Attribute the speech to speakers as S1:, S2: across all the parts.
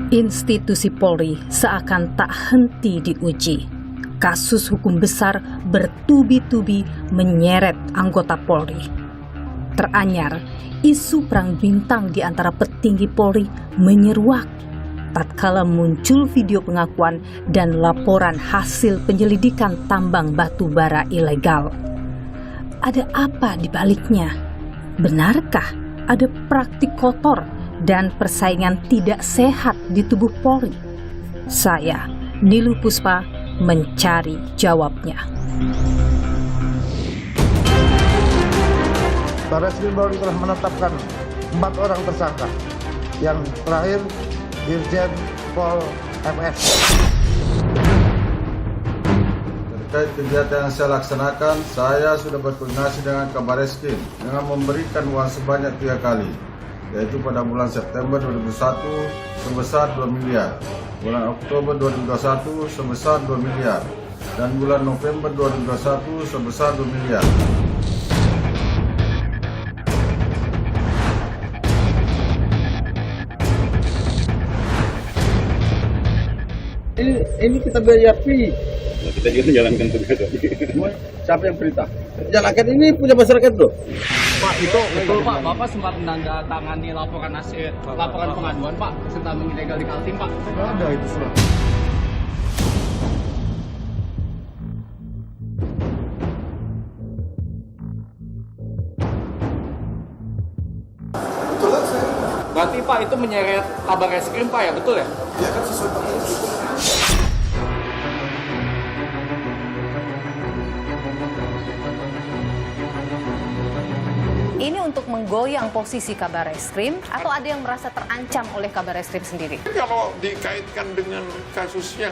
S1: Institusi Polri seakan tak henti diuji. Kasus hukum besar bertubi-tubi menyeret anggota Polri. Teranyar, isu perang bintang di antara petinggi Polri menyeruak tatkala muncul video pengakuan dan laporan hasil penyelidikan tambang batu bara ilegal. Ada apa di baliknya? Benarkah ada praktik kotor dan persaingan tidak sehat di tubuh Polri? Saya, Nilu Puspa, mencari jawabnya.
S2: Barreskrim Polri telah menetapkan 4 orang tersangka. Yang terakhir, Irjen Pol MS.
S3: Terkait kegiatan yang saya laksanakan, saya sudah berkoordinasi dengan Kabarreskrim dengan memberikan uang sebanyak 3 kali, yaitu pada bulan September 2021 sebesar 2 miliar, bulan Oktober 2021 sebesar 2 miliar, dan bulan November 2021 sebesar 2 miliar.
S2: Ini kita bayar fee.
S4: Nah, kita juga menjalankan tugas.
S2: Siapa yang perintah? Jalankan ini punya masyarakat loh.
S5: Pak, itu betul Pak. Bapak sempat menandatangani laporan hasil laporan pengaduan Pak tentang ilegal di Kaltim Pak.
S2: Tidak ada itu surat.
S5: Berarti Pak itu menyeret Kabarreskrim Pak ya, betul ya?
S2: Ya kan sesuai pakai itu.
S6: Ini untuk menggoyang posisi Kabarreskrim atau ada yang merasa terancam oleh Kabarreskrim sendiri?
S7: Kalau dikaitkan dengan kasus yang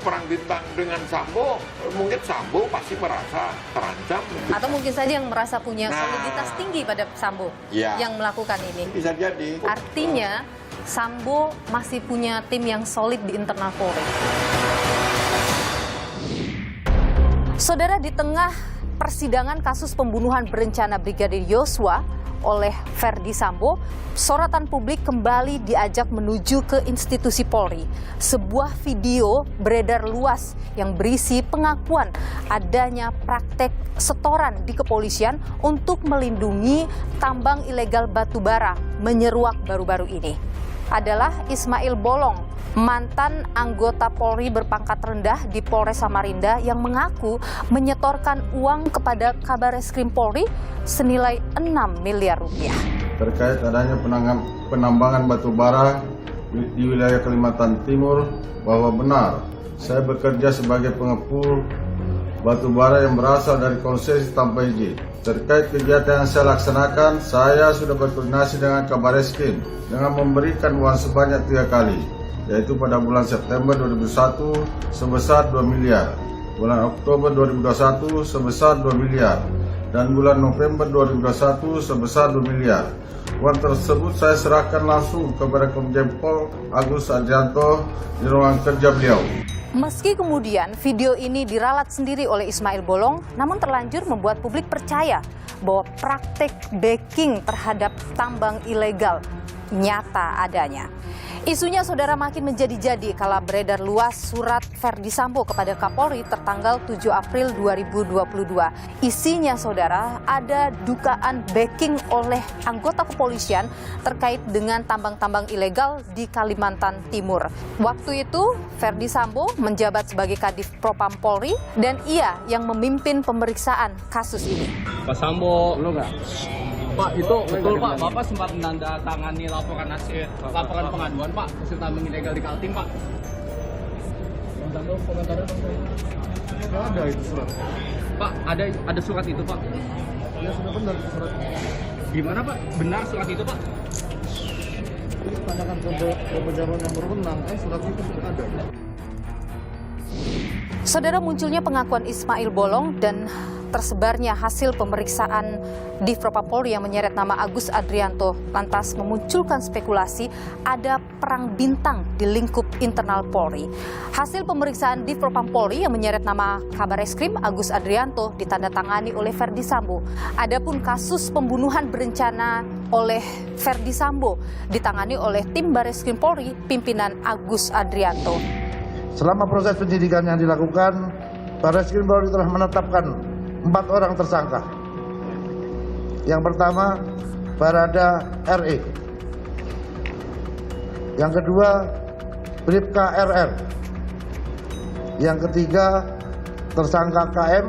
S7: perang bintang dengan Sambo, mungkin Sambo pasti merasa terancam.
S6: Atau mungkin saja yang merasa punya soliditas tinggi pada Sambo yang melakukan ini?
S7: Bisa jadi.
S6: Artinya Sambo masih punya tim yang solid di internal Polri. Saudara, di tengah persidangan kasus pembunuhan berencana Brigadir Yosua oleh Verdi Sambo, sorotan publik kembali diajak menuju ke institusi Polri. Sebuah video beredar luas yang berisi pengakuan adanya praktek setoran di kepolisian untuk melindungi tambang ilegal batu bara menyeruak baru-baru ini. Adalah Ismail Bolong, mantan anggota Polri berpangkat rendah di Polres Samarinda yang mengaku menyetorkan uang kepada Kabarreskrim Polri senilai 6 miliar rupiah.
S3: Terkait adanya penambangan batu bara di wilayah Kalimantan Timur, bahwa benar saya bekerja sebagai pengepul batu bara yang berasal dari konsesi tanpa izin. Terkait kegiatan yang saya laksanakan, saya sudah berkoordinasi dengan Kabarreskrim dengan memberikan uang sebanyak 3 kali, yaitu pada bulan September 2021 sebesar 2 miliar, bulan Oktober 2021 sebesar 2 miliar, dan bulan November 2021 sebesar 2 miliar. Uang tersebut saya serahkan langsung kepada Komjen Pol Agus Arjanto di ruangan kerja beliau.
S6: Meski kemudian video ini diralat sendiri oleh Ismail Bolong, namun terlanjur membuat publik percaya bahwa praktek backing terhadap tambang ilegal nyata adanya. Isunya, saudara, makin menjadi-jadi kala beredar luas surat Verdi Sambo kepada Kapolri tertanggal 7 April 2022. Isinya, saudara, ada dugaan backing oleh anggota kepolisian terkait dengan tambang-tambang ilegal di Kalimantan Timur. Waktu itu, Verdi Sambo menjabat sebagai Kadif Propam Polri dan ia yang memimpin pemeriksaan kasus ini.
S5: Pak Sambo, lo nggak? Pak, itu betul Pak. Bapak sempat menandatangani laporan hasil laporan pengaduan Pak tentang tambang ilegal di Kaltim Pak.
S2: Tidak ada itu surat.
S5: Pak, ada surat itu Pak.
S2: Ya sudah benar itu surat.
S5: Gimana Pak? Benar surat itu Pak?
S2: Tanyakan ke pejabat yang berwenang, surat itu sudah ada.
S6: Saudara, munculnya pengakuan Ismail Bolong dan tersebarnya hasil pemeriksaan di Propam Polri yang menyeret nama Agus Adrianto lantas memunculkan spekulasi ada perang bintang di lingkup internal Polri. Hasil pemeriksaan di Propam Polri yang menyeret nama Kabareskrim Agus Adrianto ditandatangani oleh Ferdi Sambo. Adapun kasus pembunuhan berencana oleh Ferdi Sambo ditangani oleh tim Bareskrim Polri pimpinan Agus Adrianto.
S2: Selama proses penyidikan yang dilakukan, Bareskrim Polri telah menetapkan 4 orang tersangka. Yang pertama, Barada RE. Yang kedua, Bribka RR. Yang ketiga, tersangka KM.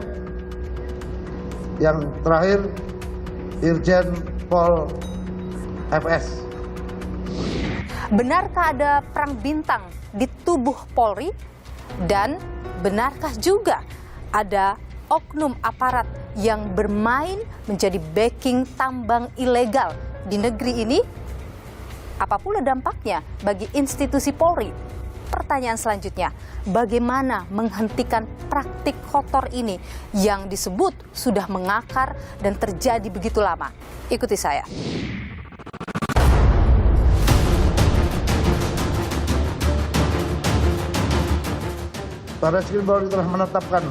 S2: Yang terakhir, Irjen Pol FS.
S6: Benarkah ada perang bintang di tubuh Polri? Dan benarkah juga ada oknum aparat yang bermain menjadi backing tambang ilegal di negeri ini? Apa pula dampaknya bagi institusi Polri? Pertanyaan selanjutnya, bagaimana menghentikan praktik kotor ini yang disebut sudah mengakar dan terjadi begitu lama? Ikuti saya.
S2: Bareskrim Polri telah menetapkan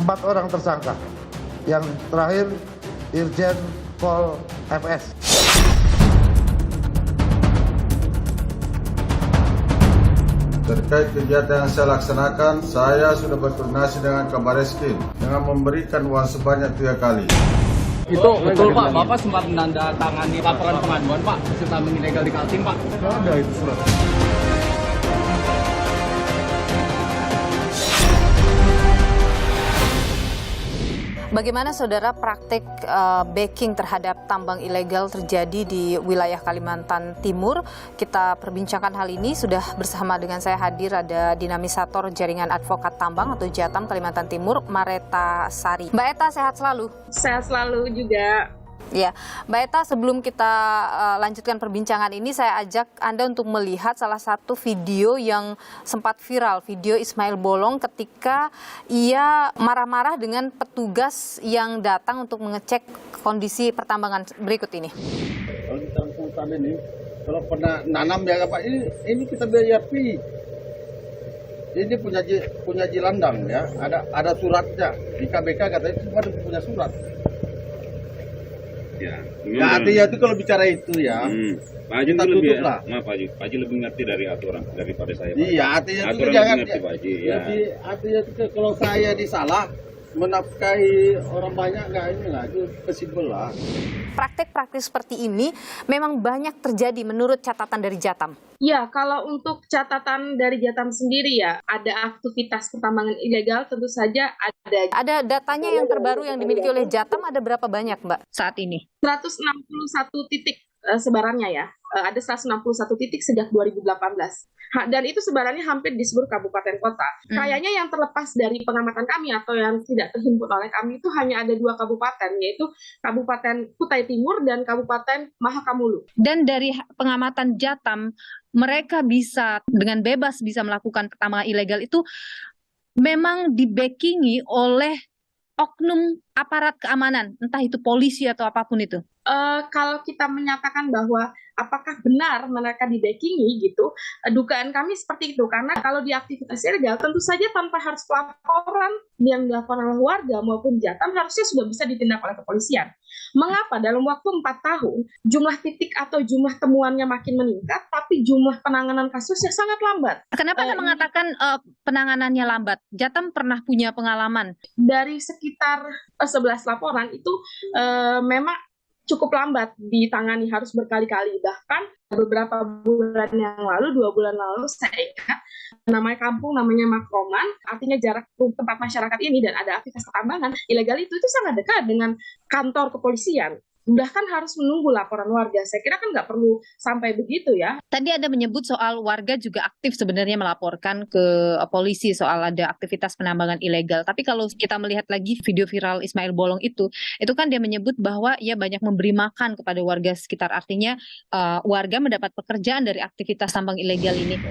S2: 4 orang tersangka. Yang terakhir, Irjen Pol FS.
S3: Terkait kegiatan yang saya laksanakan, saya sudah berkoordinasi dengan Kabareskrim dengan memberikan uang sebanyak 3 kali.
S5: Itu betul Pak, Bapak sempat menandatangani laporan pengaduan Pak hasil tambang ilegal di Kaltim Pak.
S3: Ada itu surat.
S6: Bagaimana saudara praktik backing terhadap tambang ilegal terjadi di wilayah Kalimantan Timur? Kita perbincangkan hal ini, sudah bersama dengan saya hadir ada dinamisator Jaringan Advokat Tambang atau JATAM Kalimantan Timur, Mareta Sari. Mbak Eta, sehat selalu?
S8: Sehat selalu juga.
S6: Ya, Mbak Eta, sebelum kita lanjutkan perbincangan ini, saya ajak Anda untuk melihat salah satu video yang sempat viral, video Ismail Bolong ketika ia marah-marah dengan petugas yang datang untuk mengecek kondisi pertambangan berikut ini.
S9: Kalau di hutan ini, kalau pernah nanam ya Pak, ini kita biaya fee. Ini punya Jilandang ya, ada suratnya di KBK katanya itu baru punya surat.
S4: Ya,
S9: Ya artinya itu kalau bicara itu ya,
S4: Pak Haji
S9: kita
S4: lebih,
S9: tutup lah.
S4: Maaf Pak Haji lebih ngerti dari aturan daripada saya. Pak.
S9: Iya artinya itu
S4: Aturan
S9: jangan
S4: lebih ngerti Pak Haji. Ya.
S9: Jadi artinya itu kalau saya disalah menafkahi orang banyak nggak inilah itu possible lah.
S6: Praktik-praktik seperti ini memang banyak terjadi menurut catatan dari JATAM.
S8: Ya, kalau untuk catatan dari JATAM sendiri ya, ada aktivitas pertambangan ilegal tentu saja ada.
S6: Ada datanya yang terbaru yang dimiliki oleh JATAM, ada berapa banyak Mbak saat ini?
S8: 161 titik sebarannya ya. Ada 161 titik sejak 2018. Dan itu sebarannya hampir di seluruh kabupaten kota. Kayaknya yang terlepas dari pengamatan kami atau yang tidak terhimpun oleh kami itu hanya ada 2 kabupaten, yaitu Kabupaten Kutai Timur dan Kabupaten Mahakamulu.
S1: Dan dari pengamatan JATAM, mereka bisa dengan bebas bisa melakukan pertambangan ilegal itu memang dibackingi oleh oknum aparat keamanan, entah itu polisi atau apapun itu.
S8: Kalau kita menyatakan bahwa apakah benar mereka dibackingi gitu, dugaan kami seperti itu, karena kalau di aktivitas ilegal tentu saja tanpa harus laporan yang dilakukan oleh warga maupun JATAM harusnya sudah bisa ditindak oleh kepolisian. Mengapa dalam waktu 4 tahun jumlah titik atau jumlah temuannya makin meningkat, tapi jumlah penanganan kasusnya sangat lambat?
S1: Kenapa Anda mengatakan penanganannya lambat? JATAM pernah punya pengalaman.
S8: Dari sekitar 11 laporan itu memang cukup lambat ditangani, harus berkali-kali. Bahkan beberapa bulan yang lalu, 2 bulan lalu, saya ingat namanya kampung, namanya Makroman, artinya jarak tempat masyarakat ini dan ada aktivitas pertambangan ilegal itu sangat dekat dengan kantor kepolisian. Bahkan harus menunggu laporan warga. Saya kira kan nggak perlu sampai begitu ya.
S1: Tadi Anda menyebut soal warga juga aktif sebenarnya melaporkan ke polisi soal ada aktivitas penambangan ilegal. Tapi kalau kita melihat lagi video viral Ismail Bolong itu kan dia menyebut bahwa ia banyak memberi makan kepada warga sekitar. Artinya warga mendapat pekerjaan dari aktivitas tambang ilegal ini.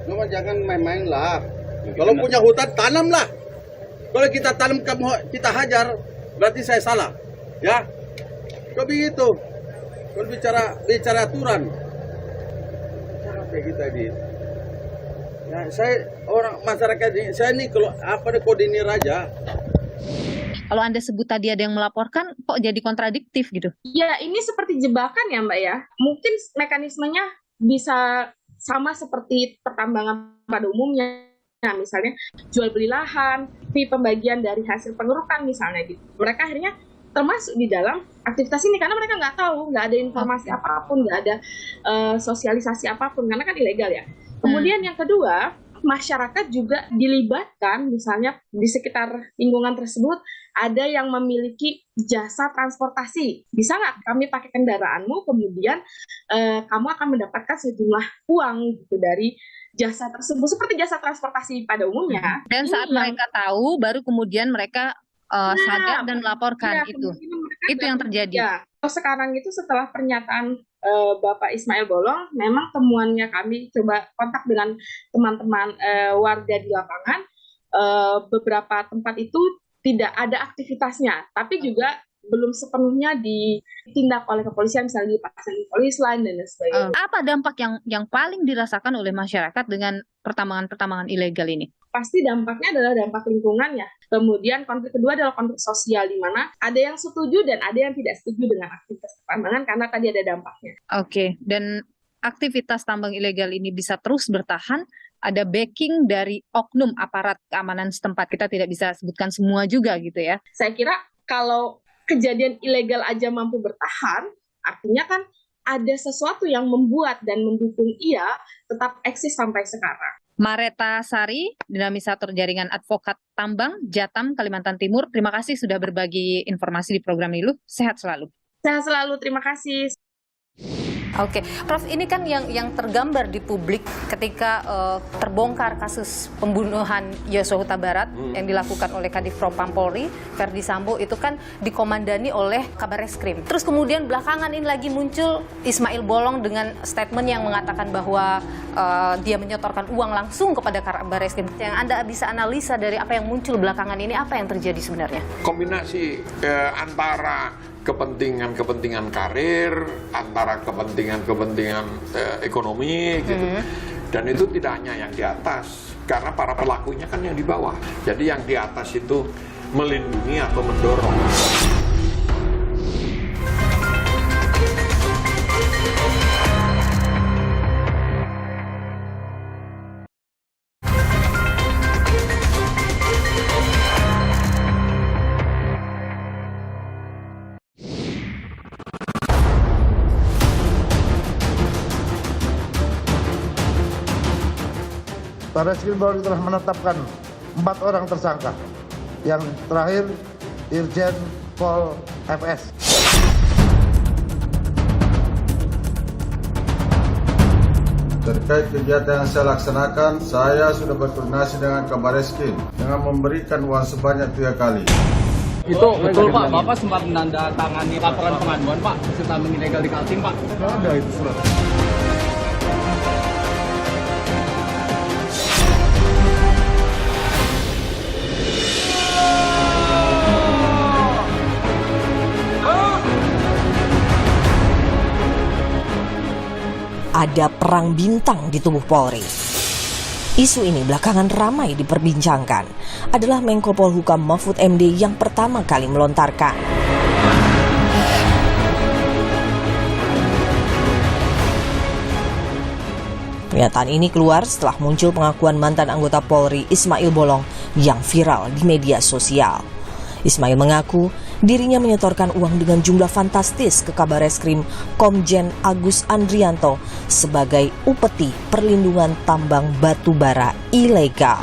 S9: Cuma jangan main-main lah. Kalau punya hutan tanam lah. Kalau kita tanam kita hajar, berarti saya salah, ya? Kok begitu? Kalau bicara aturan, sampai kita di, ya saya orang masyarakat ini, saya ini kalau koordinir aja.
S6: Kalau Anda sebut tadi ada yang melaporkan, kok jadi kontradiktif gitu?
S8: Ya, ini seperti jebakan ya Mbak ya. Mungkin mekanismenya bisa sama seperti pertambangan pada umumnya. Nah, misalnya jual beli lahan, fee pembagian dari hasil pengerukan misalnya gitu. Mereka akhirnya termasuk di dalam aktivitas ini karena mereka nggak tahu, nggak ada informasi apapun, nggak ada sosialisasi apapun karena kan ilegal ya. Kemudian yang kedua, masyarakat juga dilibatkan, misalnya di sekitar lingkungan tersebut ada yang memiliki jasa transportasi. Bisa nggak kami pakai kendaraanmu, kemudian kamu akan mendapatkan sejumlah uang gitu dari jasa tersebut, seperti jasa transportasi pada umumnya.
S6: Dan saat mereka tahu, baru kemudian mereka sadar dan melaporkan itu. Itu yang terjadi.
S8: Ya, sekarang itu setelah pernyataan Bapak Ismail Bolong, memang temuannya kami coba kontak dengan teman-teman warga di lapangan, beberapa tempat itu tidak ada aktivitasnya, tapi juga belum sepenuhnya ditindak oleh kepolisian, misalnya dipasang polis lain dan sebagainya.
S6: Apa dampak yang paling dirasakan oleh masyarakat dengan pertambangan ilegal ini?
S8: Pasti dampaknya adalah dampak lingkungan ya. Kemudian konflik kedua adalah konflik sosial, di mana ada yang setuju dan ada yang tidak setuju dengan aktivitas pertambangan karena tadi ada dampaknya.
S6: Oke, dan aktivitas tambang ilegal ini bisa terus bertahan, ada backing dari oknum aparat keamanan setempat. Kita tidak bisa sebutkan semua juga gitu ya.
S8: Saya kira kalau kejadian ilegal aja mampu bertahan, artinya kan ada sesuatu yang membuat dan mendukung ia tetap eksis sampai sekarang.
S6: Mareta Sari, dinamisator jaringan advokat tambang Jatam, Kalimantan Timur. Terima kasih sudah berbagi informasi di program Niluh. Sehat selalu.
S8: Sehat selalu, terima kasih.
S6: Oke, Prof, ini kan yang tergambar di publik ketika terbongkar kasus pembunuhan Yosua Huta Barat yang dilakukan oleh Kadif Propam Polri, Verdi Sambo, itu kan dikomandani oleh Kabareskrim. Terus kemudian belakangan ini lagi muncul Ismail Bolong dengan statement yang mengatakan bahwa dia menyetorkan uang langsung kepada Kabareskrim. Yang Anda bisa analisa dari apa yang muncul belakangan ini, apa yang terjadi sebenarnya?
S7: Kombinasi antara kepentingan karir, antara kepentingan ekonomi gitu. Dan itu tidak hanya yang di atas, karena para pelakunya kan yang di bawah. Jadi yang di atas itu melindungi atau mendorong.
S2: Barreskrim Polri telah menetapkan 4 orang tersangka. Yang terakhir, Irjen Pol FS.
S3: Terkait kegiatan yang saya laksanakan, saya sudah berkoordinasi dengan Kabareskrim dengan memberikan uang sebanyak 3 kali.
S5: Itu betul Pak, Bapak sempat menandatangani laporan pengaduan Pak, hasil tambang ilegal di Kaltim Pak.
S9: Nggak ada itu surat.
S10: Ada perang bintang di tubuh Polri. Isu ini belakangan ramai diperbincangkan. Adalah Menko Polhukam Mahfud MD yang pertama kali melontarkan. Pernyataan ini keluar setelah muncul pengakuan mantan anggota Polri Ismail Bolong yang viral di media sosial. Ismail mengaku dirinya menyetorkan uang dengan jumlah fantastis ke Kabareskrim Komjen Agus Andrianto sebagai upeti perlindungan tambang batu bara ilegal.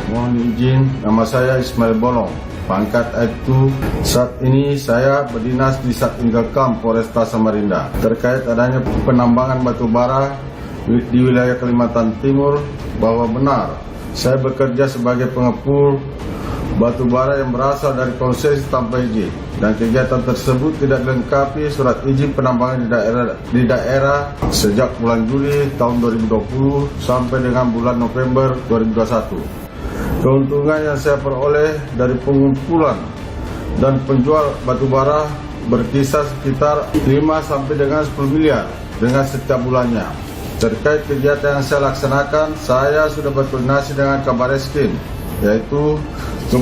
S3: Mohon izin, nama saya Ismail Bolong. Pangkat Aibtu, saat ini saya berdinas di Satingalkam, Polresta Samarinda. Terkait adanya penambangan batu bara di wilayah Kalimantan Timur, bahwa benar saya bekerja sebagai pengepul batu bara yang berasal dari konsesi tanpa izin, dan kegiatan tersebut tidak dilengkapi surat izin penambangan di daerah sejak bulan Juli tahun 2020 sampai dengan bulan November 2021. Keuntungan yang saya peroleh dari pengumpulan dan penjual batubara berkisar sekitar 5 sampai dengan 10 miliar dengan setiap bulannya. Terkait kegiatan yang saya laksanakan, saya sudah berkoordinasi dengan Kabar Eskrim, yaitu ke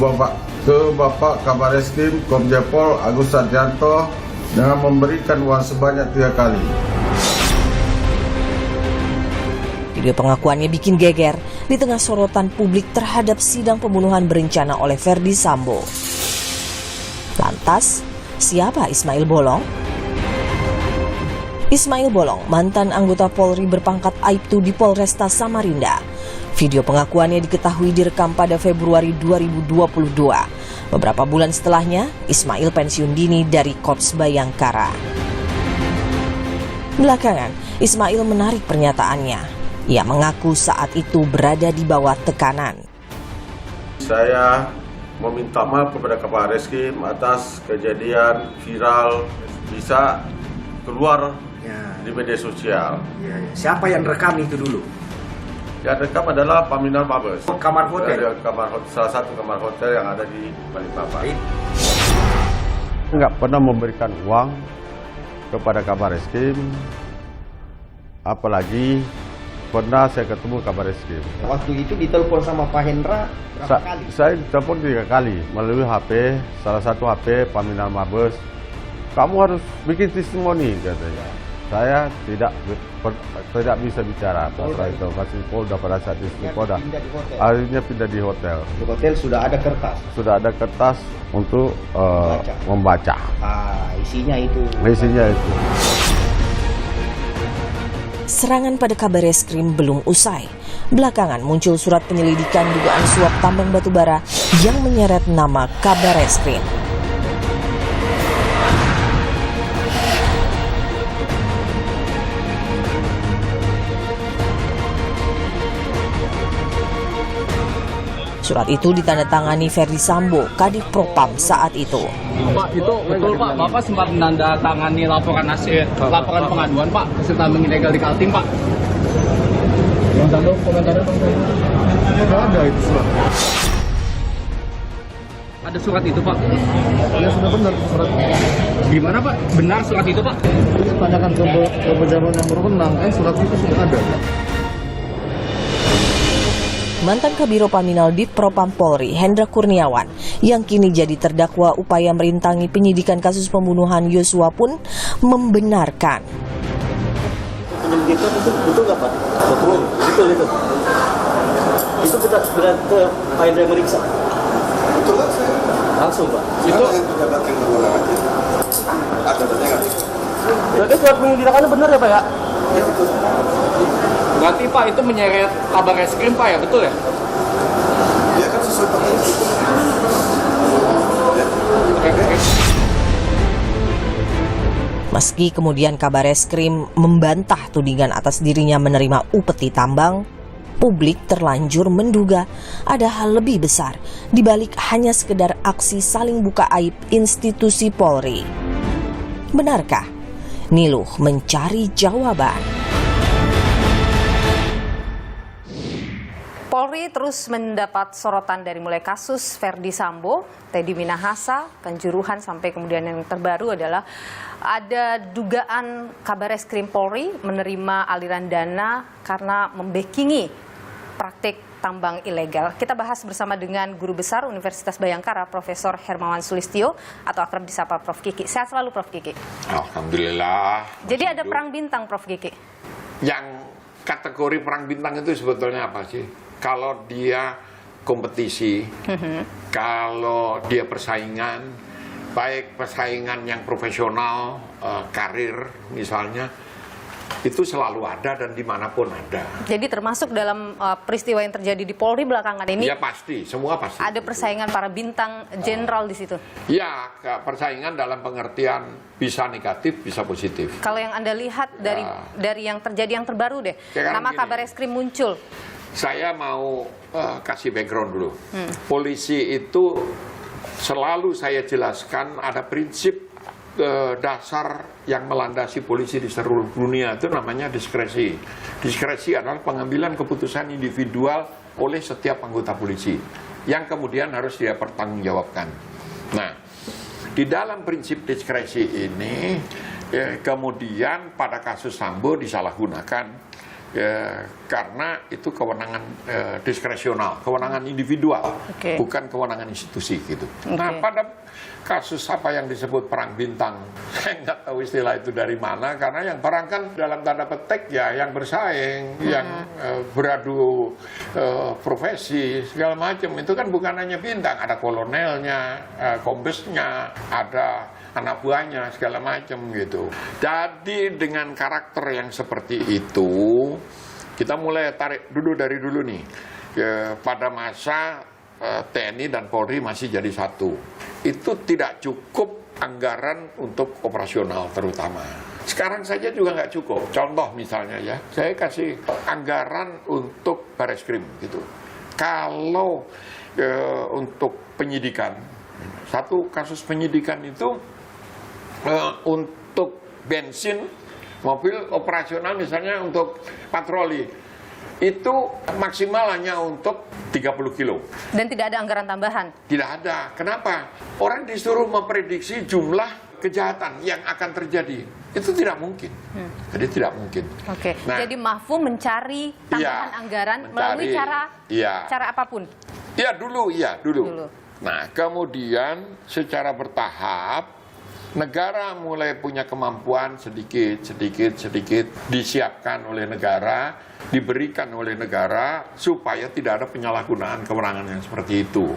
S3: Bapak Kabar Eskrim Komjen Pol Agus Sarjanto dengan memberikan uang sebanyak 3 kali.
S10: Video pengakuannya bikin geger di tengah sorotan publik terhadap sidang pembunuhan berencana oleh Ferdi Sambo. Lantas, siapa Ismail Bolong? Ismail Bolong, mantan anggota Polri berpangkat Aibtu di Polresta Samarinda. Video pengakuannya diketahui direkam pada Februari 2022. Beberapa bulan setelahnya, Ismail pensiun dini dari Korps Bayangkara. Belakangan, Ismail menarik pernyataannya. Ia mengaku saat itu berada di bawah tekanan.
S3: Saya meminta maaf kepada Kabar Eskrim atas kejadian viral bisa keluar di media sosial.
S11: Siapa yang rekam itu dulu?
S3: Yang rekam adalah Paminal Mabes.
S11: Kamar hotel?
S3: Salah satu kamar hotel yang ada di Balikpapan. Enggak pernah memberikan uang kepada Kabar Eskrim, apalagi pernah saya ketemu Kabar Eskrim.
S11: Waktu itu ditelepon sama Pak Hendra berapa kali?
S3: Saya ditelepon 3 kali melalui HP, salah satu HP Paminal Mabes. Kamu harus bikin testimoni, katanya. Saya tidak bisa bicara pada itu, masih Polda pada saat itu. Polda. Akhirnya pindah di hotel.
S11: Di hotel sudah ada kertas?
S3: Sudah ada kertas untuk membaca.
S11: Isinya itu?
S3: Isinya itu.
S10: Serangan pada Kabar Eskrim belum usai. Belakangan muncul surat penyelidikan dugaan suap tambang batubara yang menyeret nama Kabar Eskrim. Surat itu ditandatangani Ferdi Sambo, Kadif Propam saat itu.
S5: Pak, itu betul Pak, Bapak sempat menandatangani laporan hasil laporan pengaduan Pak hasil tambang ilegal di Kaltim Pak. Komentarnya
S3: Tidak ada itu surat.
S5: Ada surat itu Pak?
S3: Ya sudah benar surat.
S5: Gimana Pak? Benar surat itu Pak?
S3: Tanyakan ke pejabat yang berwenang, surat itu sudah ada.
S10: Mantan Kabiro Paminal Ditpropam Polri, Hendra Kurniawan, yang kini jadi terdakwa upaya merintangi penyidikan kasus pembunuhan Yosua pun membenarkan.
S11: Penyelidikan itu betul nggak Pak? Betul itu. Itu kita ke Pak Hendra meriksa? Betul kan? Langsung Pak? Itu pejabat yang berwenang aja. Ada negatif. Berarti surat penyelidikannya benar ya Pak ya? Ya betul.
S5: Berarti Pak itu menyeret Kabar Eskrim Pak ya, betul ya?
S11: Iya kan sesuai Pak itu.
S10: Meski kemudian Kabar Eskrim membantah tudingan atas dirinya menerima upeti tambang, publik terlanjur menduga ada hal lebih besar di balik hanya sekedar aksi saling buka aib institusi Polri. Benarkah? Niluh mencari jawaban.
S6: Polri terus mendapat sorotan dari mulai kasus Ferdi Sambo, Teddy Minahasa, Kanjuruhan, sampai kemudian yang terbaru adalah ada dugaan Kabar Eskrim Polri menerima aliran dana karena membackingi praktik tambang ilegal. Kita bahas bersama dengan Guru Besar Universitas Bayangkara, Profesor Hermawan Sulistyo, atau akrab disapa Prof. Kiki. Sehat selalu Prof. Kiki.
S7: Alhamdulillah.
S6: Jadi ada perang bintang Prof. Kiki?
S7: Yang kategori perang bintang itu sebetulnya apa sih? Kalau dia kompetisi, kalau dia persaingan, baik persaingan yang profesional, karir misalnya, itu selalu ada dan dimanapun ada.
S6: Jadi termasuk dalam peristiwa yang terjadi di Polri belakangan ini?
S7: Ya pasti, semua pasti.
S6: Ada persaingan para bintang jenderal di situ?
S7: Ya, persaingan dalam pengertian bisa negatif, bisa positif.
S6: Kalau yang Anda lihat dari yang terjadi yang terbaru deh, nama Kabar Eskrim muncul.
S7: Saya mau kasih background dulu. Polisi itu selalu saya jelaskan ada prinsip dasar yang melandasi polisi di seluruh dunia, itu namanya diskresi. Diskresi adalah pengambilan keputusan individual oleh setiap anggota polisi. yang kemudian harus dia pertanggungjawabkan. Nah, di dalam prinsip diskresi ini, kemudian pada kasus Sambo disalahgunakan karena itu kewenangan diskresional, kewenangan individual, bukan kewenangan institusi gitu. Nah, pada kasus apa yang disebut perang bintang, saya nggak tahu istilah itu dari mana, karena yang perang kan dalam tanda petik ya yang bersaing, yang beradu profesi segala macam, itu kan bukan hanya bintang, ada kolonelnya, kombesnya, ada anak buahnya segala macam gitu. Jadi dengan karakter yang seperti itu, kita mulai tarik dari dulu nih. Pada masa TNI dan Polri masih jadi satu, itu tidak cukup anggaran untuk operasional terutama. Sekarang saja juga nggak cukup. Contoh misalnya ya, saya kasih anggaran untuk Bareskrim gitu. Kalau untuk penyidikan, satu kasus penyidikan itu untuk bensin mobil operasional misalnya untuk patroli itu maksimal hanya untuk 30 kilo.
S6: Dan tidak ada anggaran tambahan?
S7: Tidak ada. Kenapa? Orang disuruh memprediksi jumlah kejahatan yang akan terjadi. Itu tidak mungkin. Jadi tidak mungkin.
S6: Oke.
S7: Nah,
S6: jadi Mahfum mencari tambahan anggaran melalui cara apapun?
S7: Iya dulu. Nah, kemudian secara bertahap negara mulai punya kemampuan sedikit disiapkan oleh negara, diberikan oleh negara supaya tidak ada penyalahgunaan kewenangan yang seperti itu.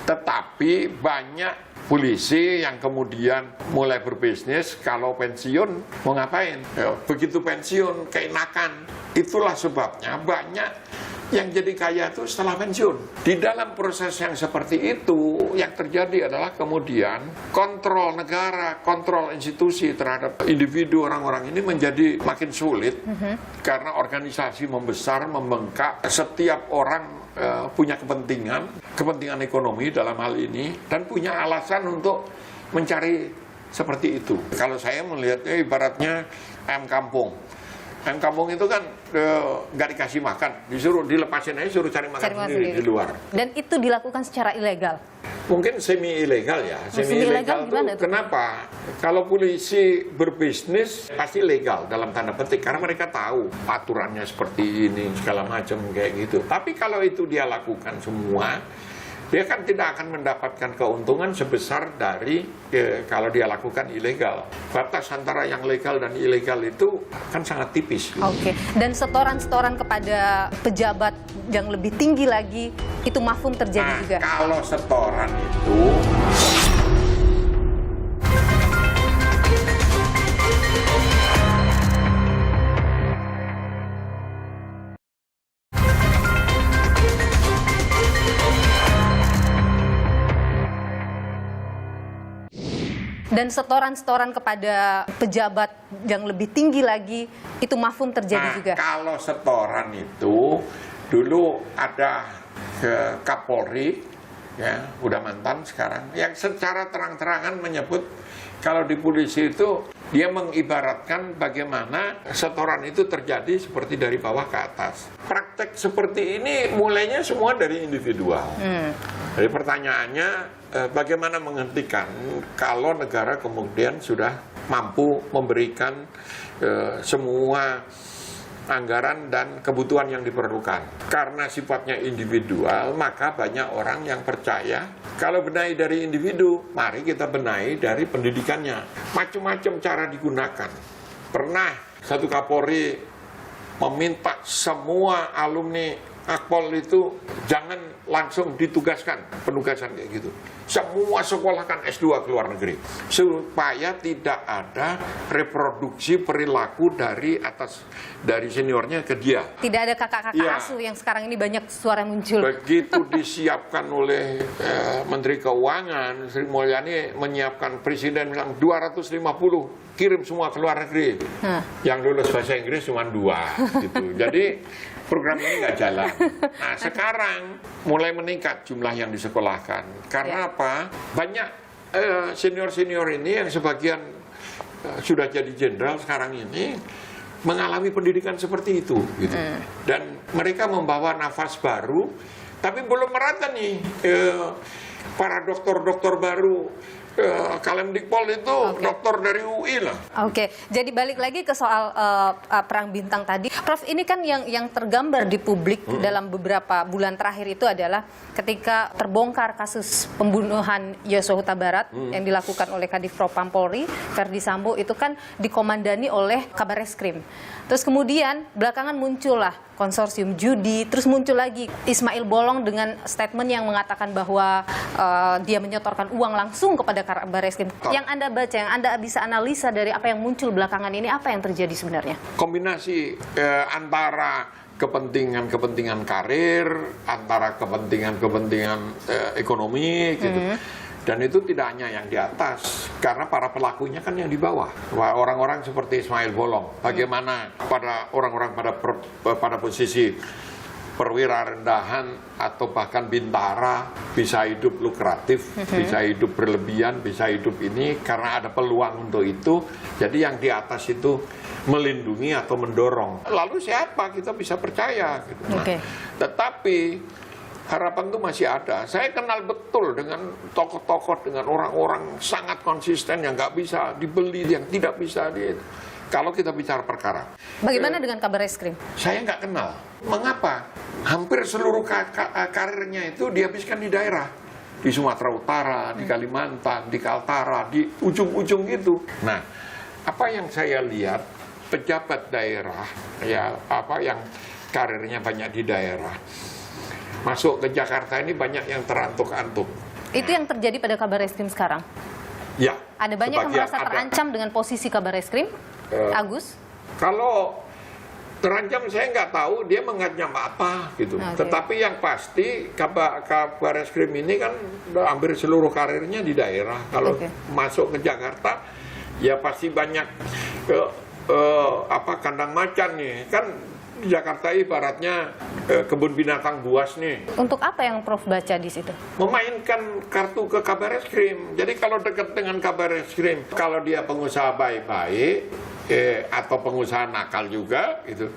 S7: Tetapi banyak polisi yang kemudian mulai berbisnis, kalau pensiun mau ngapain? Begitu pensiun keenakan. Itulah sebabnya banyak yang jadi kaya itu setelah pensiun. Di dalam proses yang seperti itu, yang terjadi adalah kemudian kontrol negara, kontrol institusi terhadap individu orang-orang ini menjadi makin sulit karena organisasi membesar, membengkak. Setiap orang punya kepentingan ekonomi dalam hal ini, dan punya alasan untuk mencari seperti itu. Kalau saya melihatnya ibaratnya ayam kampung. Ayam kampung itu kan nggak dikasih makan, disuruh dilepasin aja, suruh cari makan sendiri di luar.
S6: Dan itu dilakukan secara ilegal?
S7: Mungkin semi ilegal ya. Semi ilegal itu kenapa? Kalau polisi berbisnis pasti legal dalam tanda petik, karena mereka tahu aturannya seperti ini segala macam kayak gitu. Tapi kalau itu dia lakukan semua, dia kan tidak akan mendapatkan keuntungan sebesar dari kalau dia lakukan ilegal. Batas antara yang legal dan ilegal itu kan sangat tipis.
S6: Oke. Dan setoran-setoran kepada pejabat yang lebih tinggi lagi, itu Mahfum terjadi juga?
S7: Kalau setoran itu...
S6: Dan setoran-setoran kepada pejabat yang lebih tinggi lagi, itu Mahfum terjadi juga?
S7: Kalau setoran itu, dulu ada Kapolri, ya udah mantan sekarang, yang secara terang-terangan menyebut kalau di polisi itu dia mengibaratkan bagaimana setoran itu terjadi seperti dari bawah ke atas. Praktek seperti ini mulainya semua dari individual. Jadi pertanyaannya bagaimana menghentikan kalau negara kemudian sudah mampu memberikan semua anggaran dan kebutuhan yang diperlukan. Karena sifatnya individual, maka banyak orang yang percaya kalau benahi dari individu, mari kita benahi dari pendidikannya. Macam-macam cara digunakan. Pernah satu Kapolri meminta semua alumni Akpol itu jangan langsung ditugaskan, penugasan kayak gitu. Semua sekolahkan S2 ke luar negeri supaya tidak ada reproduksi perilaku dari atas, dari seniornya ke dia.
S6: Tidak ada kakak-kakak asuh yang sekarang ini banyak suara muncul. Begitu
S7: disiapkan oleh Menteri Keuangan, Sri Mulyani menyiapkan, Presiden bilang 250 kirim semua ke luar negeri. Yang lulus bahasa Inggris cuma 2 gitu. Jadi program ini nggak jalan. Nah, sekarang mulai meningkat jumlah yang disekolahkan. Karena apa? Banyak senior-senior ini yang sebagian sudah jadi jenderal sekarang ini mengalami pendidikan seperti itu. Gitu. Dan mereka membawa nafas baru Tapi belum merata nih para dokter-dokter baru. Kalemdikpol itu dokter dari UI lah.
S6: Oke, jadi balik lagi ke soal Perang Bintang tadi. Prof, ini kan yang tergambar di publik dalam beberapa bulan terakhir itu adalah ketika terbongkar kasus pembunuhan Yosua Huta Barat yang dilakukan oleh Kadif Propam Polri, Verdi Sambo, itu kan dikomandani oleh Kabareskrim. Terus kemudian belakangan muncullah konsorsium judi, terus muncul lagi Ismail Bolong dengan statement yang mengatakan bahwa dia menyetorkan uang langsung kepada Kabareskrim. Yang Anda baca, yang Anda bisa analisa dari apa yang muncul belakangan ini, apa yang terjadi sebenarnya?
S7: Kombinasi antara kepentingan karir, antara kepentingan ekonomi gitu. Dan itu tidak hanya yang di atas, karena para pelakunya kan yang di bawah. Orang-orang seperti Ismail Bolong, bagaimana pada orang-orang pada posisi perwira rendahan atau bahkan bintara bisa hidup lukratif, bisa hidup berlebihan, bisa hidup ini karena ada peluang untuk itu. Jadi yang di atas itu melindungi atau mendorong. Lalu siapa kita bisa percaya? Gitu. Nah, tetapi harapan itu masih ada. Saya kenal betul dengan tokoh-tokoh, dengan orang-orang sangat konsisten yang nggak bisa dibeli, yang tidak bisa kalau kita bicara perkara.
S6: Bagaimana dengan Kabareskrim?
S7: Saya nggak kenal. Mengapa? Hampir seluruh karirnya itu dihabiskan di daerah. Di Sumatera Utara, di Kalimantan, di Kaltara, di ujung-ujung itu. Nah, apa yang saya lihat, pejabat daerah, ya apa yang karirnya banyak di daerah, masuk ke Jakarta ini banyak yang terantuk-antuk.
S6: Itu yang terjadi pada Kabareskrim sekarang?
S7: Ya.
S6: Ada banyak yang merasa terancam dengan posisi Kabareskrim, Agus?
S7: Kalau terancam saya nggak tahu dia mengancam apa gitu. Tetapi yang pasti Kabareskrim ini kan hampir seluruh karirnya di daerah. Kalau masuk ke Jakarta, ya pasti banyak kandang macan nih kan. Di Jakarta ibaratnya kebun binatang buas nih.
S6: Untuk apa yang Prof baca di situ?
S7: Memainkan kartu ke Kabareskrim. Jadi kalau dekat dengan Kabareskrim, kalau dia pengusaha baik-baik atau pengusaha nakal juga, gitu,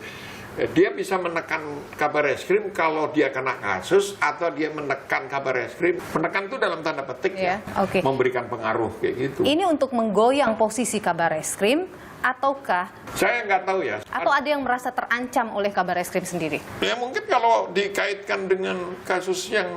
S7: dia bisa menekan Kabareskrim kalau dia kena kasus atau dia menekan Kabareskrim. Menekan itu dalam tanda petik ya, memberikan pengaruh kayak gitu.
S6: Ini untuk menggoyang posisi Kabareskrim ataukah?
S7: Saya nggak tahu ya.
S6: Atau ada yang merasa terancam oleh Kabareskrim sendiri?
S7: Ya mungkin kalau dikaitkan dengan kasus yang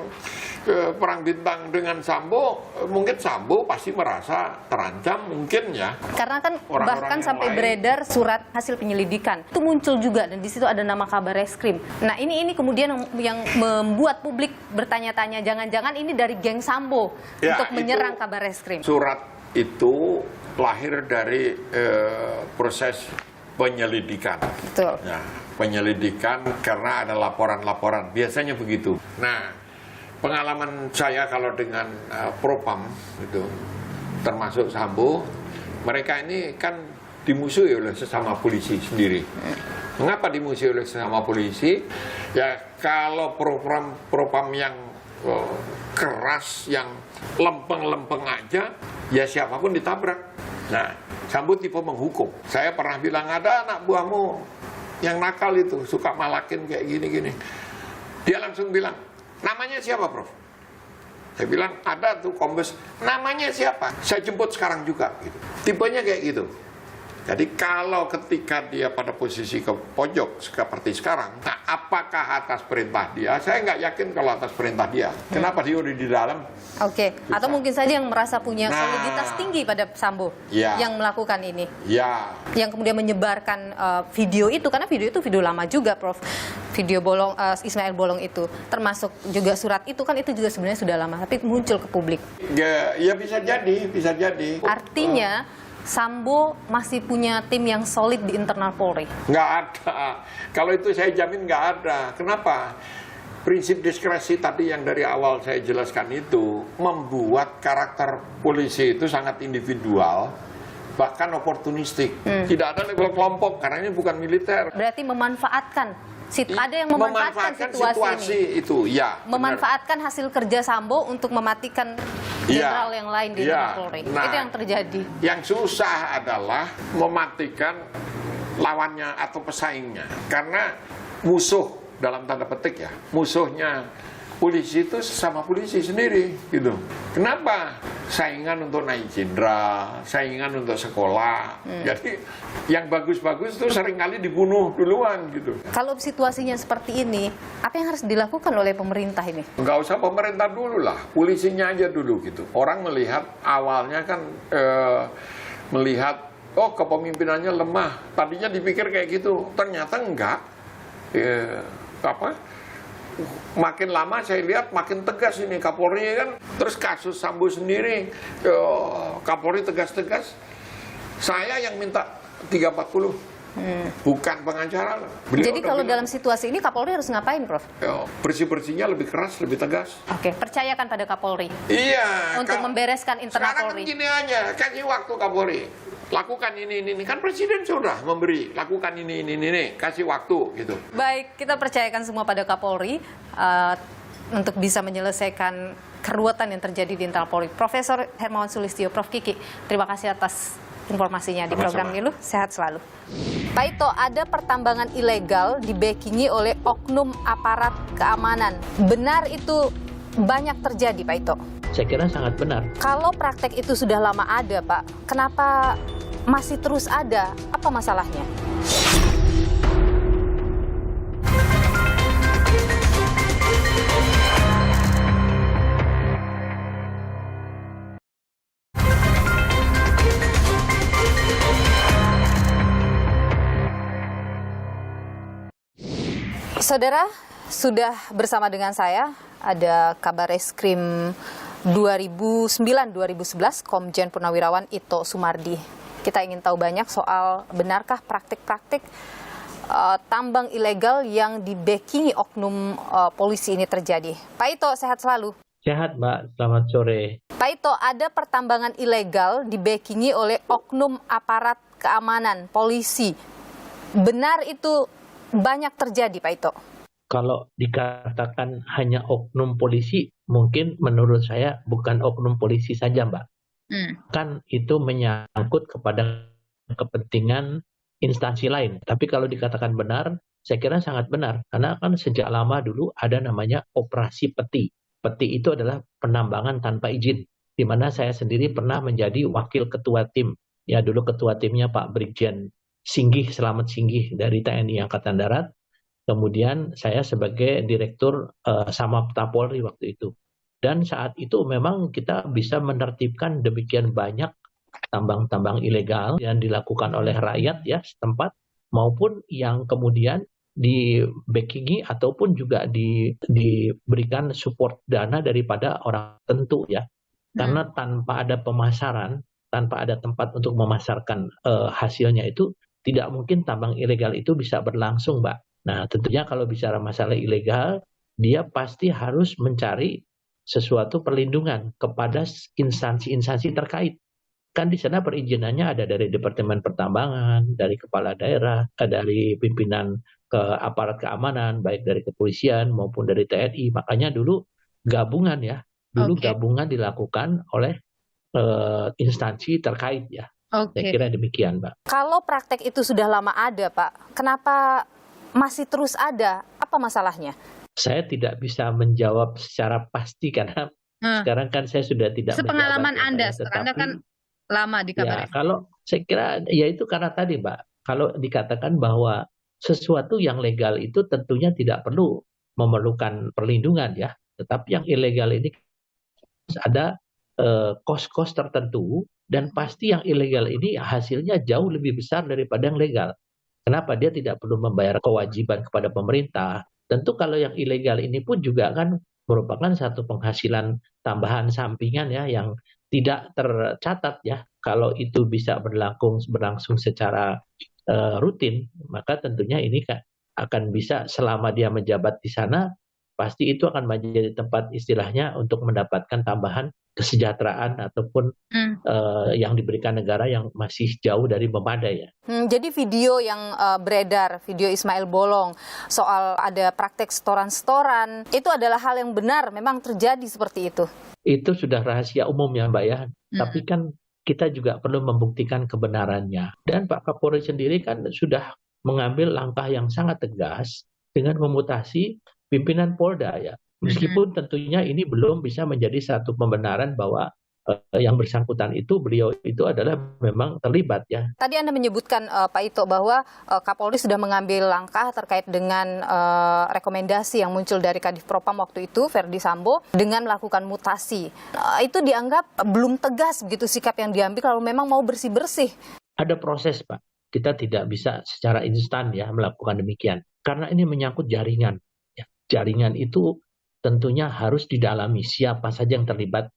S7: Perang Bintang dengan Sambo, mungkin Sambo pasti merasa terancam mungkin ya.
S6: Karena kan bahkan sampai beredar surat hasil penyelidikan. Itu muncul juga dan di situ ada nama Kabareskrim. Nah, ini kemudian yang membuat publik bertanya-tanya, jangan-jangan ini dari geng Sambo untuk menyerang Kabareskrim.
S7: Surat itu lahir dari proses penyelidikan.
S6: Betul.
S7: Nah, penyelidikan karena ada laporan-laporan, biasanya begitu. Nah, pengalaman saya kalau dengan Propam itu, termasuk Sambo, mereka ini kan dimusuhi oleh sesama polisi sendiri. Mengapa dimusuhi oleh sesama polisi? Ya kalau Propam yang keras, yang lempeng-lempeng aja, ya siapapun ditabrak. Nah, Sambo tipe menghukum. Saya pernah bilang, ada anak buahmu yang nakal itu, suka malakin kayak gini-gini. Dia langsung bilang, namanya siapa, Prof? Saya bilang, ada tuh kombes. Namanya siapa? Saya jemput sekarang juga. Gitu. Tipenya kayak gitu. Jadi kalau ketika dia pada posisi ke pojok seperti sekarang, nah apakah atas perintah dia? Saya nggak yakin kalau atas perintah dia. Kenapa dia udah di dalam?
S6: Atau mungkin saja yang merasa punya soliditas tinggi pada Sambo yang melakukan ini. Yang kemudian menyebarkan video itu, karena video itu video lama juga, Prof. Video Bolong, Ismail Bolong itu, termasuk juga surat itu kan itu juga sebenarnya sudah lama, tapi muncul ke publik.
S7: Ya bisa jadi.
S6: Artinya Sambo masih punya tim yang solid di internal Polri?
S7: Nggak ada. Kalau itu saya jamin nggak ada. Kenapa? Prinsip diskresi tadi yang dari awal saya jelaskan itu membuat karakter polisi itu sangat individual, bahkan oportunistik. Tidak ada level kelompok karena ini bukan militer.
S6: Berarti memanfaatkan. Ada yang memanfaatkan situasi
S7: itu, ya.
S6: Memanfaatkan hasil kerja Sambo untuk mematikan jenderal yang lain di Polri. Itu yang terjadi. Yang
S7: susah adalah mematikan lawannya atau pesaingnya. Karena musuh dalam tanda petik ya, musuhnya polisi itu sama polisi sendiri gitu. Kenapa? Saingan untuk naik jenderal, saingan untuk sekolah. Jadi yang bagus-bagus tuh seringkali dibunuh duluan gitu.
S6: Kalau situasinya seperti ini, apa yang harus dilakukan oleh pemerintah ini?
S7: Nggak usah pemerintah dulu lah, polisinya aja dulu gitu. Orang melihat awalnya kan melihat oh kepemimpinannya lemah. Tadinya dipikir kayak gitu, ternyata enggak. Makin lama saya lihat makin tegas ini Kapolri kan. Terus kasus Sambo sendiri, Kapolri tegas-tegas. Saya yang minta 340, bukan pengacara.
S6: Jadi kalau dalam situasi ini Kapolri harus ngapain, Prof?
S7: Bersih-bersihnya lebih keras, lebih tegas.
S6: Oke, percayakan pada Kapolri.
S7: Iya.
S6: Untuk membereskan internal
S7: sekarang
S6: Polri.
S7: Sekarang gini aja, kasih waktu Kapolri. Lakukan ini. Kan Presiden sudah memberi. Lakukan ini. Kasih waktu gitu.
S6: Baik, kita percayakan semua pada Kapolri untuk bisa menyelesaikan keruwetan yang terjadi di internal Polri. Profesor Hermawan Sulistyo, Prof. Kiki, terima kasih atas informasinya di program Niluh. Sehat selalu. Pak Ito, ada pertambangan ilegal dibackingi oleh oknum aparat keamanan. Benar itu banyak terjadi, Pak Ito?
S12: Saya kira sangat benar.
S6: Kalau praktek itu sudah lama ada, Pak, kenapa masih terus ada? Apa masalahnya? Saudara, sudah bersama dengan saya ada Kabar Reskrim 2009-2011 Komjen Purnawirawan Ito Sumardi. Kita ingin tahu banyak soal benarkah praktik-praktik tambang ilegal yang dibackingi oknum polisi ini terjadi. Pak Ito, sehat selalu.
S12: Sehat, Mbak. Selamat sore.
S6: Pak Ito, ada pertambangan ilegal dibackingi oleh oknum aparat keamanan polisi. Benar itu banyak terjadi, Pak Ito?
S12: Kalau dikatakan hanya oknum polisi, mungkin menurut saya bukan oknum polisi saja, Mbak. Kan itu menyangkut kepada kepentingan instansi lain. Tapi kalau dikatakan benar, saya kira sangat benar. Karena kan sejak lama dulu ada namanya operasi peti. Peti itu adalah penambangan tanpa izin. Di mana saya sendiri pernah menjadi wakil ketua tim. Ya dulu ketua timnya Pak Brigjen Singgih, Selamat Singgih dari TNI Angkatan Darat. Kemudian saya sebagai direktur Samapta Polri waktu itu. Dan saat itu memang kita bisa menertibkan demikian banyak tambang-tambang ilegal yang dilakukan oleh rakyat ya setempat maupun yang kemudian di-backingi ataupun juga diberikan support dana daripada orang tentu ya. Karena tanpa ada pemasaran, tanpa ada tempat untuk memasarkan hasilnya itu, tidak mungkin tambang ilegal itu bisa berlangsung, Mbak. Nah, tentunya kalau bicara masalah ilegal, dia pasti harus mencari sesuatu perlindungan kepada instansi-instansi terkait. Kan di sana perizinannya ada dari Departemen Pertambangan, dari kepala daerah, dari pimpinan ke aparat keamanan, baik dari kepolisian maupun dari TNI. Makanya dulu gabungan ya, gabungan dilakukan oleh instansi terkait ya. Saya kira demikian, Pak.
S6: Kalau praktek itu sudah lama ada, Pak, kenapa masih terus ada? Apa masalahnya?
S12: Saya tidak bisa menjawab secara pasti karena sekarang kan saya sudah tidak
S6: sepengalaman
S12: menjabat.
S6: Anda kan lama di Kabar.
S12: Ya, kalau saya kira ya itu karena tadi, Mbak, kalau dikatakan bahwa sesuatu yang legal itu tentunya tidak perlu memerlukan perlindungan ya, tetapi yang ilegal ini ada kos-kos tertentu dan pasti yang ilegal ini hasilnya jauh lebih besar daripada yang legal. Kenapa? Dia tidak perlu membayar kewajiban kepada pemerintah. Tentu kalau yang ilegal ini pun juga kan merupakan satu penghasilan tambahan sampingan ya yang tidak tercatat ya. Kalau itu bisa berlangsung secara rutin, maka tentunya ini akan bisa selama dia menjabat di sana, pasti itu akan menjadi tempat istilahnya untuk mendapatkan tambahan kesejahteraan ataupun yang diberikan negara yang masih jauh dari memadai ya.
S6: Jadi video yang beredar, video Ismail Bolong soal ada praktek setoran-setoran, itu adalah hal yang benar, memang terjadi seperti itu?
S12: Itu sudah rahasia umum ya Mbak ya, tapi kan kita juga perlu membuktikan kebenarannya. Dan Pak Kapolri sendiri kan sudah mengambil langkah yang sangat tegas dengan memutasi pimpinan Polda ya. Meskipun tentunya ini belum bisa menjadi satu pembenaran bahwa yang bersangkutan itu beliau itu adalah memang terlibat ya.
S6: Tadi Anda menyebutkan Pak Ito bahwa Kapolri sudah mengambil langkah terkait dengan rekomendasi yang muncul dari Kadif Propam waktu itu, Verdi Sambo, dengan melakukan mutasi. Itu dianggap belum tegas begitu sikap yang diambil kalau memang mau bersih-bersih.
S12: Ada proses, Pak. Kita tidak bisa secara instan ya melakukan demikian. Karena ini menyangkut jaringan. Ya. Jaringan itu tentunya harus didalami siapa saja yang terlibat,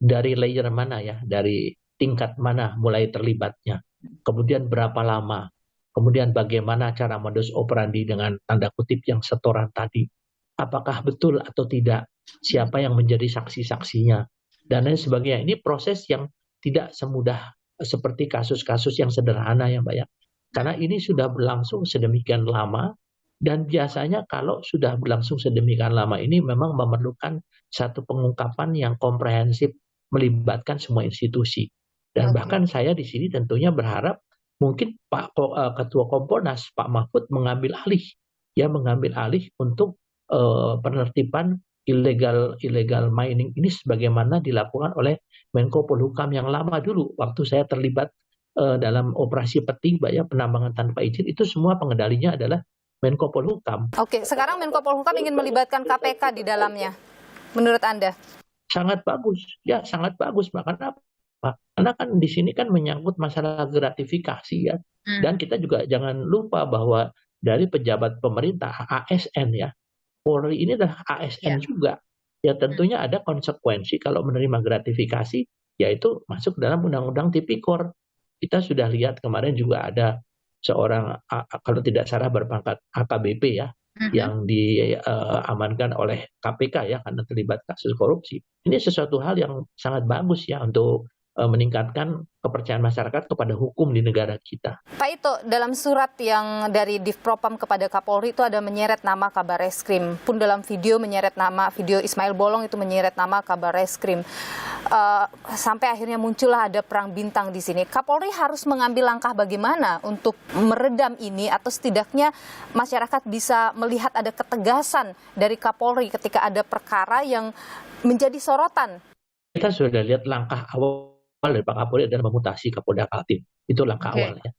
S12: dari layer mana ya, dari tingkat mana mulai terlibatnya, kemudian berapa lama, kemudian bagaimana cara modus operandi dengan tanda kutip yang setoran tadi, apakah betul atau tidak, siapa yang menjadi saksi-saksinya, dan lain sebagainya. Ini proses yang tidak semudah seperti kasus-kasus yang sederhana ya Mbak ya, karena ini sudah berlangsung sedemikian lama, dan biasanya kalau sudah berlangsung sedemikian lama ini memang memerlukan satu pengungkapan yang komprehensif, melibatkan semua institusi. Dan bahkan saya di sini tentunya berharap mungkin Pak Ketua Kompolnas, Pak Mahfud mengambil alih untuk penertiban illegal mining ini sebagaimana dilakukan oleh Menko Polhukam yang lama dulu waktu saya terlibat dalam operasi Peti, Mbak ya, penambangan tanpa izin, itu semua pengendalinya adalah Menko Polhukam.
S6: Oke, sekarang Menko Polhukam ingin melibatkan KPK di dalamnya. Menurut Anda?
S12: Sangat bagus, ya sangat bagus. Karena apa? Karena kan di sini kan menyangkut masalah gratifikasi ya. Dan kita juga jangan lupa bahwa dari pejabat pemerintah ASN ya, Polri ini adalah ASN juga. Ya tentunya ada konsekuensi kalau menerima gratifikasi, yaitu masuk dalam Undang-Undang Tipikor. Kita sudah lihat kemarin juga ada seorang, kalau tidak salah berpangkat AKBP ya, yang diamankan oleh KPK ya karena terlibat kasus korupsi. Ini sesuatu hal yang sangat bagus ya untuk meningkatkan kepercayaan masyarakat kepada hukum di negara kita.
S6: Pak Ito, dalam surat yang dari Divpropam kepada Kapolri itu ada menyeret nama Kabarreskrim. Pun dalam video menyeret nama, video Ismail Bolong itu menyeret nama Kabarreskrim. Sampai akhirnya muncullah ada perang bintang di sini. Kapolri harus mengambil langkah bagaimana untuk meredam ini atau setidaknya masyarakat bisa melihat ada ketegasan dari Kapolri ketika ada perkara yang menjadi sorotan.
S12: Kita sudah lihat langkah awal dari Pak Kapolri adalah memutasi Kapolda Kaltim. Itu langkah awalnya.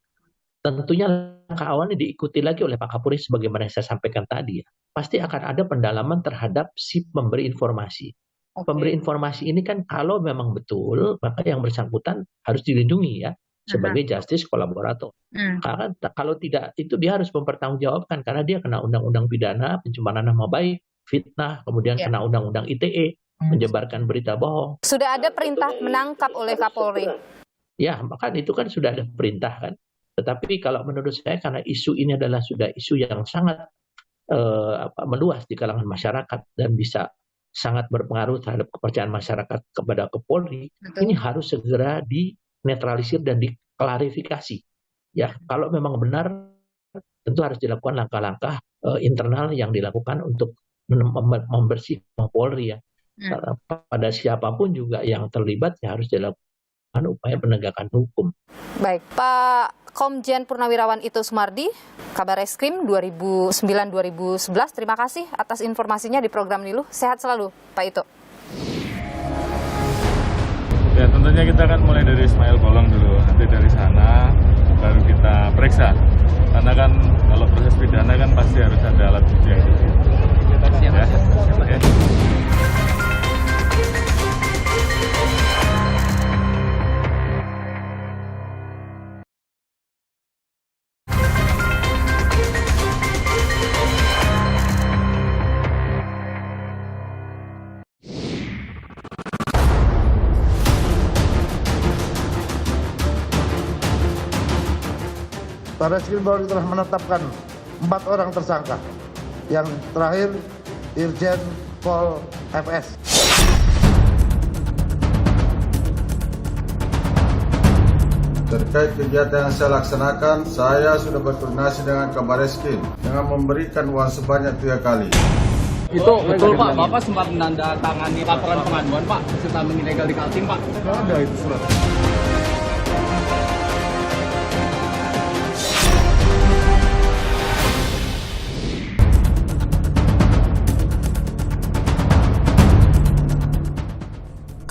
S12: Tentunya langkah awalnya diikuti lagi oleh Pak Kapolri sebagaimana saya sampaikan tadi ya. Pasti akan ada pendalaman terhadap si pemberi informasi. Pemberi informasi ini kan kalau memang betul, maka yang bersangkutan harus dilindungi ya sebagai justice kolaborator. Karena kalau tidak, itu dia harus mempertanggungjawabkan karena dia kena undang-undang pidana, pencemaran nama baik, fitnah, kemudian kena undang-undang ITE, menyebarkan berita bohong.
S6: Sudah ada perintah menangkap oleh Kapolri.
S12: Ya, maka itu kan sudah ada perintah kan. Tetapi kalau menurut saya karena isu ini adalah sudah isu yang sangat meluas di kalangan masyarakat dan bisa sangat berpengaruh terhadap kepercayaan masyarakat kepada Kapolri, ini harus segera dinetralisir dan diklarifikasi. Ya, kalau memang benar tentu harus dilakukan langkah-langkah internal yang dilakukan untuk membersihkan Polri ya. Pada siapapun juga yang terlibat ya harus dilakukan upaya penegakan hukum.
S6: Baik, Pak Komjen Purnawirawan Ito Sumardi, Kabarreskrim 2009-2011. Terima kasih atas informasinya di program Niluh. Sehat selalu, Pak Ito.
S13: Ya tentunya kita akan mulai dari Ismail Bolong dulu. Nanti dari sana baru kita periksa. Karena kan kalau proses pidana kan pasti harus ada alat bukti yang cukup. Ya, oke.
S2: Barreskrim Polri telah menetapkan 4 orang tersangka. Yang terakhir, Irjen Pol FS.
S3: Terkait kegiatan yang saya laksanakan, saya sudah berkoordinasi dengan Kabarreskrim dengan memberikan uang sebanyak 3 kali.
S5: Itu betul Pak, Bapak sempat menandatangani laporan pengaduan Pak, hasil tambang ilegal di Kaltim Pak.
S9: Nggak ada itu surat.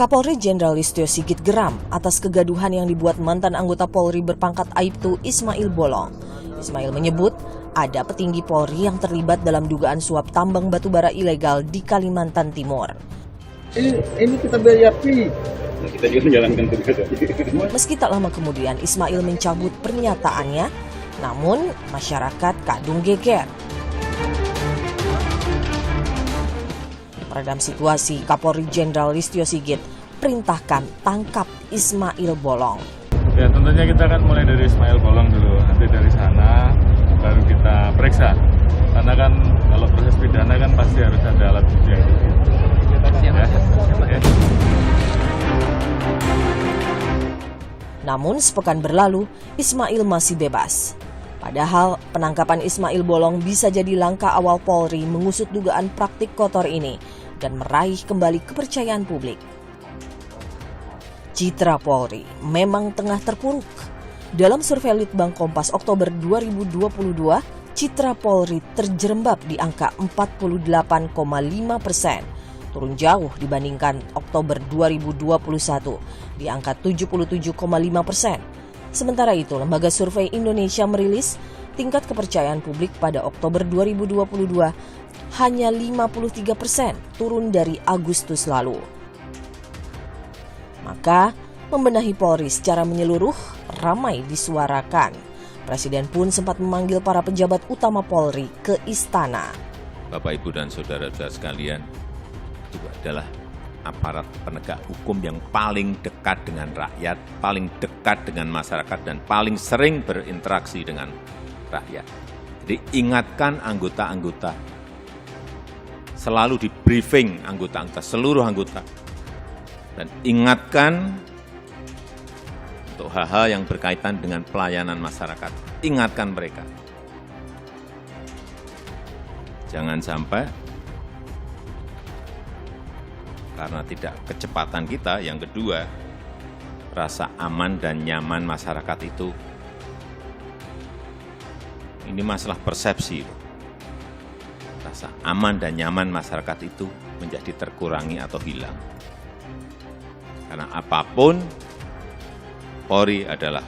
S10: Kapolri Jenderal Listio Sigit geram atas kegaduhan yang dibuat mantan anggota Polri berpangkat Aibtu Ismail Bolong. Ismail menyebut ada petinggi Polri yang terlibat dalam dugaan suap tambang batubara ilegal di Kalimantan Timur.
S9: Ini kita berapi.
S4: Kita juga menjalankan tugas.
S10: Meski tak lama kemudian Ismail mencabut pernyataannya, namun masyarakat kadung geger. Meredam situasi, Kapolri Jenderal Listio Sigit perintahkan tangkap Ismail Bolong.
S13: Ya tentunya kita akan mulai dari Ismail Bolong dulu, nanti dari sana baru kita periksa. Karena kan kalau proses pidana kan pasti harus ada alat bukti yang cukup. Ya.
S10: Namun sepekan berlalu, Ismail masih bebas. Padahal penangkapan Ismail Bolong bisa jadi langkah awal Polri mengusut dugaan praktik kotor ini dan meraih kembali kepercayaan publik. Citra Polri memang tengah terpuruk. Dalam survei Litbang Kompas Oktober 2022, citra Polri terjerembab di angka 48,5%, turun jauh dibandingkan Oktober 2021 di angka 77,5%. Sementara itu, Lembaga Survei Indonesia merilis tingkat kepercayaan publik pada Oktober 2022 hanya 53%, turun dari Agustus lalu. Maka, membenahi Polri secara menyeluruh ramai disuarakan. Presiden pun sempat memanggil para pejabat utama Polri ke istana.
S14: Bapak, Ibu, dan saudara-saudara sekalian, itu adalah aparat penegak hukum yang paling dekat dengan rakyat, paling dekat dengan masyarakat, dan paling sering berinteraksi dengan rakyat. Jadi ingatkan anggota-anggota, selalu di briefing anggota-anggota, seluruh anggota, dan ingatkan untuk hal-hal yang berkaitan dengan pelayanan masyarakat. Ingatkan mereka. Jangan sampai karena tidak kecepatan kita, yang kedua, rasa aman dan nyaman masyarakat itu, ini masalah persepsi. Rasa aman dan nyaman masyarakat itu menjadi terkurangi atau hilang. Karena apapun, Polri adalah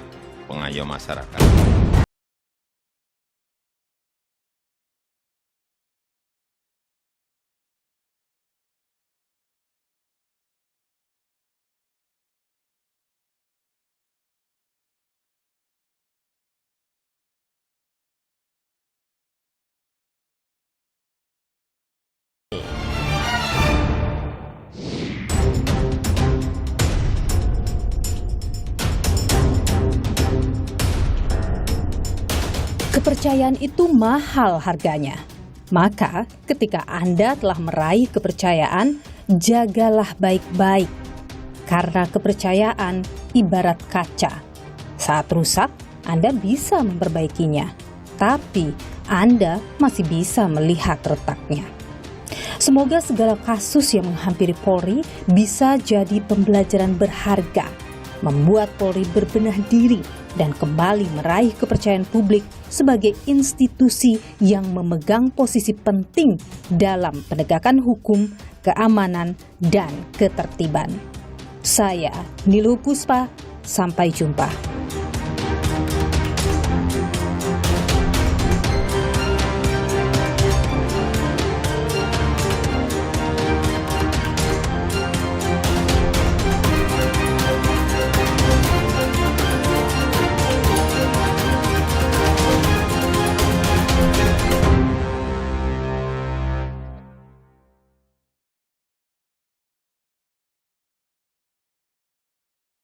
S14: pengayom masyarakat.
S1: Kepercayaan itu mahal harganya. Maka ketika Anda telah meraih kepercayaan, jagalah baik-baik. Karena kepercayaan ibarat kaca. Saat rusak, Anda bisa memperbaikinya. Tapi Anda masih bisa melihat retaknya. Semoga segala kasus yang menghampiri Polri bisa jadi pembelajaran berharga, membuat Polri berbenah diri dan kembali meraih kepercayaan publik sebagai institusi yang memegang posisi penting dalam penegakan hukum, keamanan, dan ketertiban. Saya, Nilu Puspa, sampai jumpa.